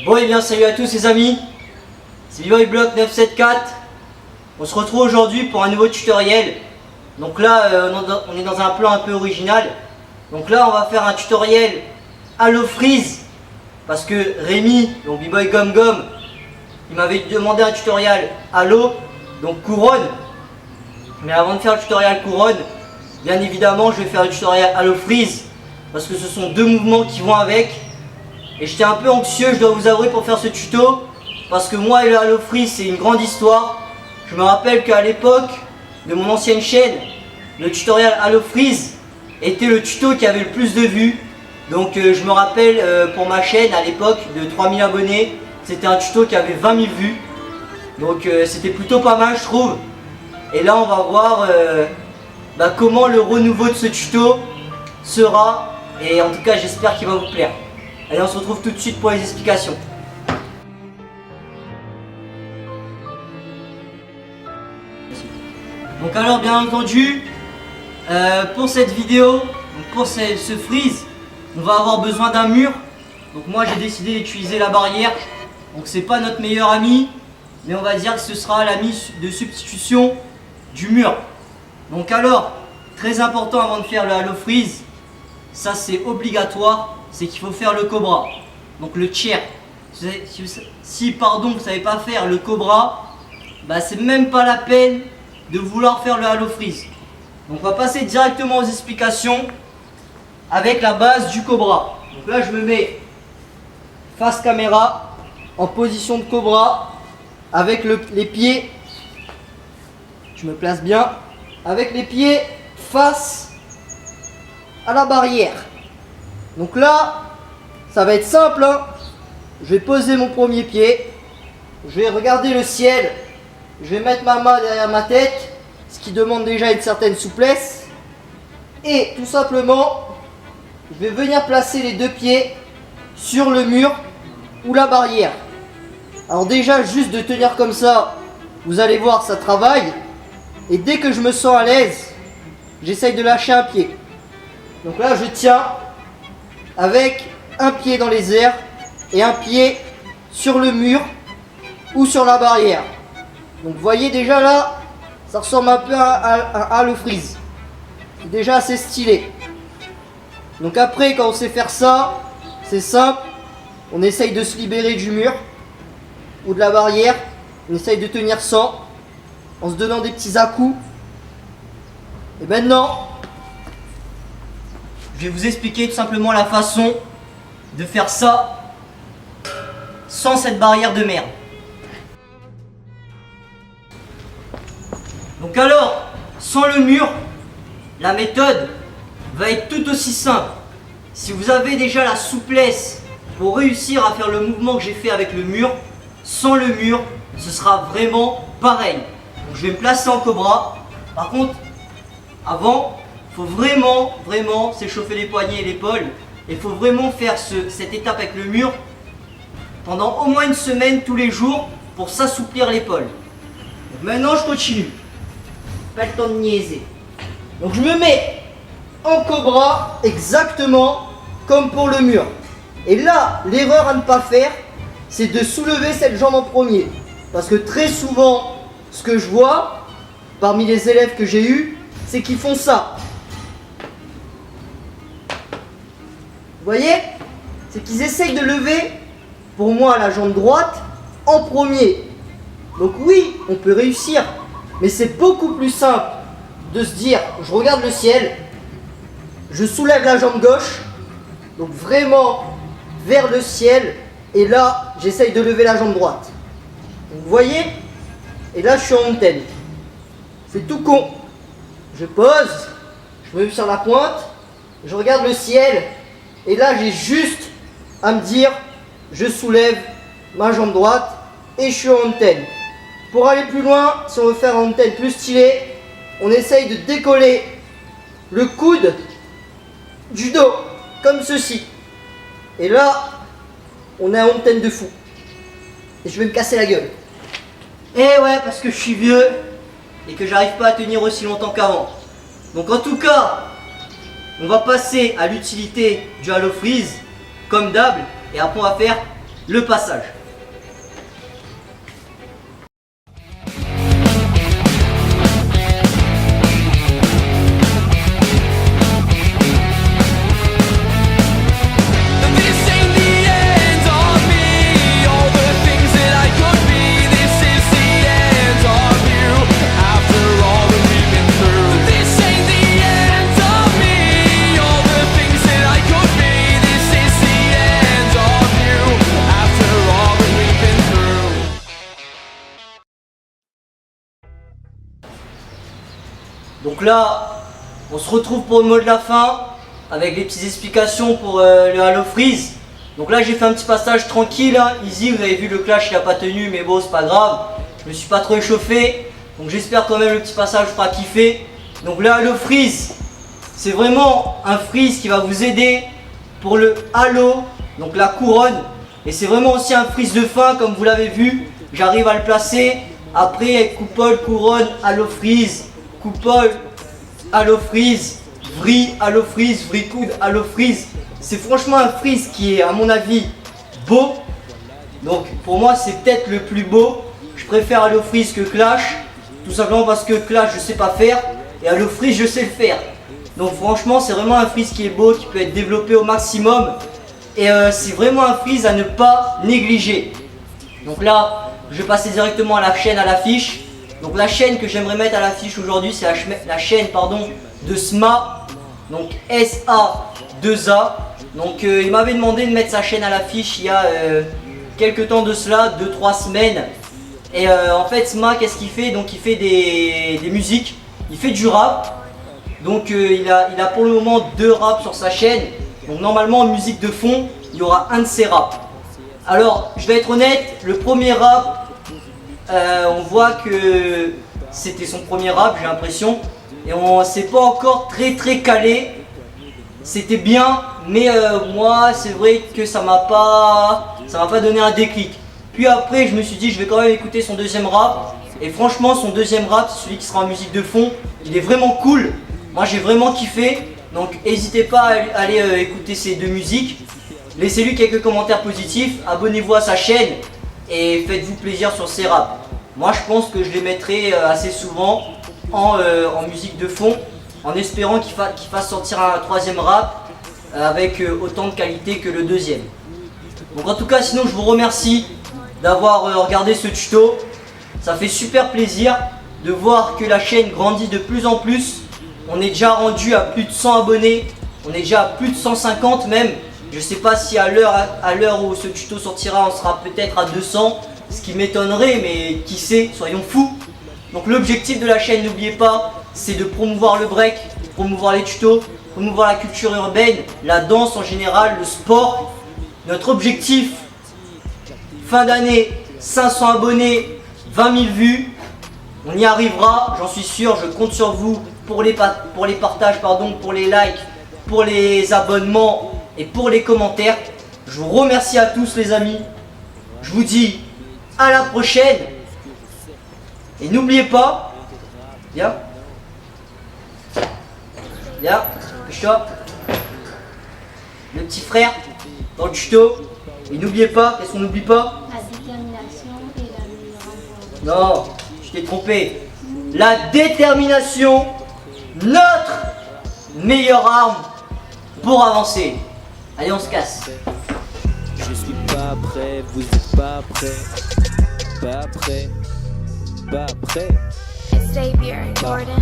Bon et bien salut à tous les amis, c'est B-Boy-Block 974. On se retrouve aujourd'hui pour un nouveau tutoriel. Donc là on est dans un plan un peu original. Donc là on va faire un tutoriel Halo Freeze. Parce que Rémi, donc B-Boy Gum Gum, il m'avait demandé un tutoriel Halo, donc couronne. Mais avant de faire le tutoriel couronne, bien évidemment je vais faire le tutoriel Halo Freeze. Parce que ce sont deux mouvements qui vont avec. Et j'étais un peu anxieux, je dois vous avouer, pour faire ce tuto. Parce que moi et le Halo Freeze, c'est une grande histoire. Je me rappelle qu'à l'époque de mon ancienne chaîne, le tutoriel Halo Freeze était le tuto qui avait le plus de vues. Donc je me rappelle pour ma chaîne à l'époque de 3000 abonnés, c'était un tuto qui avait 20 000 vues. Donc c'était plutôt pas mal je trouve. Et là on va voir comment le renouveau de ce tuto sera. Et en tout cas j'espère qu'il va vous plaire. Allez, on se retrouve tout de suite pour les explications. Donc alors bien entendu, pour cette vidéo, pour ce freeze, on va avoir besoin d'un mur. Donc moi j'ai décidé d'utiliser la barrière. Donc c'est pas notre meilleur ami, mais on va dire que ce sera l'ami de substitution du mur. Donc alors, très important avant de faire le Halo Freeze, ça c'est obligatoire, c'est qu'il faut faire le cobra. Donc le chair. Si pardon vous savez pas faire le cobra, bah c'est même pas la peine de vouloir faire le Halo Freeze. Donc on va passer directement aux explications avec la base du cobra. Donc là je me mets face caméra en position de cobra avec les pieds, je me place bien, avec les pieds face à la barrière. Donc là, ça va être simple, hein. Je vais poser mon premier pied, je vais regarder le ciel, je vais mettre ma main derrière ma tête, ce qui demande déjà une certaine souplesse. Et tout simplement, je vais venir placer les deux pieds sur le mur ou la barrière. Alors déjà, juste de tenir comme ça, vous allez voir, ça travaille. Et dès que je me sens à l'aise, j'essaye de lâcher un pied. Donc là, je tiens avec un pied dans les airs et un pied sur le mur ou sur la barrière. Donc vous voyez déjà là, ça ressemble un peu à un Halo Freeze. C'est déjà assez stylé. Donc après, quand on sait faire ça, c'est simple. On essaye de se libérer du mur ou de la barrière. On essaye de tenir sans, en se donnant des petits à-coups. Et maintenant, je vais vous expliquer tout simplement la façon de faire ça sans cette barrière de merde. Donc alors, sans le mur, la méthode va être tout aussi simple. Si vous avez déjà la souplesse pour réussir à faire le mouvement que j'ai fait avec le mur, sans le mur, ce sera vraiment pareil. Donc je vais me placer en cobra. Par contre, avant, il faut vraiment s'échauffer les poignets et l'épaule. Et il faut vraiment faire cette étape avec le mur pendant au moins une semaine tous les jours pour s'assouplir l'épaule. Donc maintenant je continue. Pas le temps de niaiser. Donc je me mets en cobra exactement comme pour le mur. Et là, l'erreur à ne pas faire, c'est de soulever cette jambe en premier. Parce que très souvent, ce que je vois parmi les élèves que j'ai eus, c'est qu'ils font ça. Vous voyez? C'est qu'ils essayent de lever, pour moi, la jambe droite en premier. Donc oui, on peut réussir. Mais c'est beaucoup plus simple de se dire, je regarde le ciel, je soulève la jambe gauche, donc vraiment vers le ciel, et là, j'essaye de lever la jambe droite. Donc, vous voyez? Et là, je suis en antenne. C'est tout con. Je pose, je me mets sur la pointe, je regarde le ciel, et là, j'ai juste à me dire, je soulève ma jambe droite, et je suis en antenne. Pour aller plus loin, si on veut faire une antenne plus stylée, on essaye de décoller le coude du dos, comme ceci. Et là, on est en antenne de fou. Et je vais me casser la gueule. Et ouais, parce que je suis vieux et que j'arrive pas à tenir aussi longtemps qu'avant. Donc en tout cas, on va passer à l'utilité du Halo Freeze, comme d'hab. Et après on va faire le passage. Donc là, on se retrouve pour le mot de la fin avec les petites explications pour le Halo Freeze. Donc là, j'ai fait un petit passage tranquille, hein, easy. Vous avez vu le clash, il n'a pas tenu, mais bon, c'est pas grave. Je me suis pas trop échauffé. Donc j'espère quand même le petit passage fera kiffer. Donc le Halo Freeze, c'est vraiment un freeze qui va vous aider pour le Halo, donc la couronne. Et c'est vraiment aussi un freeze de fin, comme vous l'avez vu. J'arrive à le placer. Après, coupole, couronne, Halo Freeze. Coupole, Halo Freeze, vrille, Halo Freeze, vrille coude, Halo Freeze. C'est franchement un freeze qui est à mon avis beau. Donc pour moi c'est peut-être le plus beau. Je préfère Halo Freeze que Clash. Tout simplement parce que Clash je sais pas faire. Et Halo Freeze je sais le faire. Donc franchement c'est vraiment un freeze qui est beau, qui peut être développé au maximum. Et c'est vraiment un freeze à ne pas négliger. Donc là je vais passer directement à la chaîne, à l'affiche. Donc la chaîne que j'aimerais mettre à l'affiche aujourd'hui, c'est la chaîne de SMA, donc SA2A. Donc il m'avait demandé de mettre sa chaîne à l'affiche il y a quelques temps de cela, 2-3 semaines. Et en fait SMA, qu'est-ce qu'il fait? Donc il fait des musiques, il fait du rap. Donc il a pour le moment 2 raps sur sa chaîne. Donc normalement en musique de fond, il y aura un de ses raps. Alors je vais être honnête, le premier rap, on voit que c'était son premier rap, j'ai l'impression. Et on s'est pas encore très calé. C'était bien, mais moi c'est vrai que ça m'a pas donné un déclic. Puis après je me suis dit je vais quand même écouter son deuxième rap. Et franchement son deuxième rap, c'est celui qui sera en musique de fond. Il est vraiment cool. Moi j'ai vraiment kiffé. Donc n'hésitez pas à aller écouter ces 2 musiques. Laissez-lui quelques commentaires positifs. Abonnez-vous à sa chaîne. Et faites-vous plaisir sur ces raps. Moi je pense que je les mettrai assez souvent en musique de fond, en espérant qu'il fasse sortir un 3e rap avec autant de qualité que le 2e. Donc en tout cas sinon je vous remercie d'avoir regardé ce tuto. Ça fait super plaisir de voir que la chaîne grandit de plus en plus. On est déjà rendu à plus de 100 abonnés, on est déjà à plus de 150 même. Je sais pas si à l'heure où ce tuto sortira, on sera peut-être à 200, ce qui m'étonnerait, mais qui sait, soyons fous. Donc l'objectif de la chaîne, n'oubliez pas, c'est de promouvoir le break, promouvoir les tutos, promouvoir la culture urbaine, la danse en général, le sport. Notre objectif, fin d'année, 500 abonnés, 20 000 vues. On y arrivera, j'en suis sûr, je compte sur vous pour les partages, pour les likes, pour les abonnements et pour les commentaires. Je vous remercie à tous les amis. Je vous dis à la prochaine. Et n'oubliez pas, viens, touche-toi, le petit frère dans le tuto. Et n'oubliez pas, qu'est-ce qu'on n'oublie pas? La détermination et la meilleure Non, je t'ai trompé. La détermination, notre meilleure arme pour avancer. Allez, on se casse. Je suis pas prêt, vous êtes pas prêt, pas prêt, pas prêt. Xavier Gordon.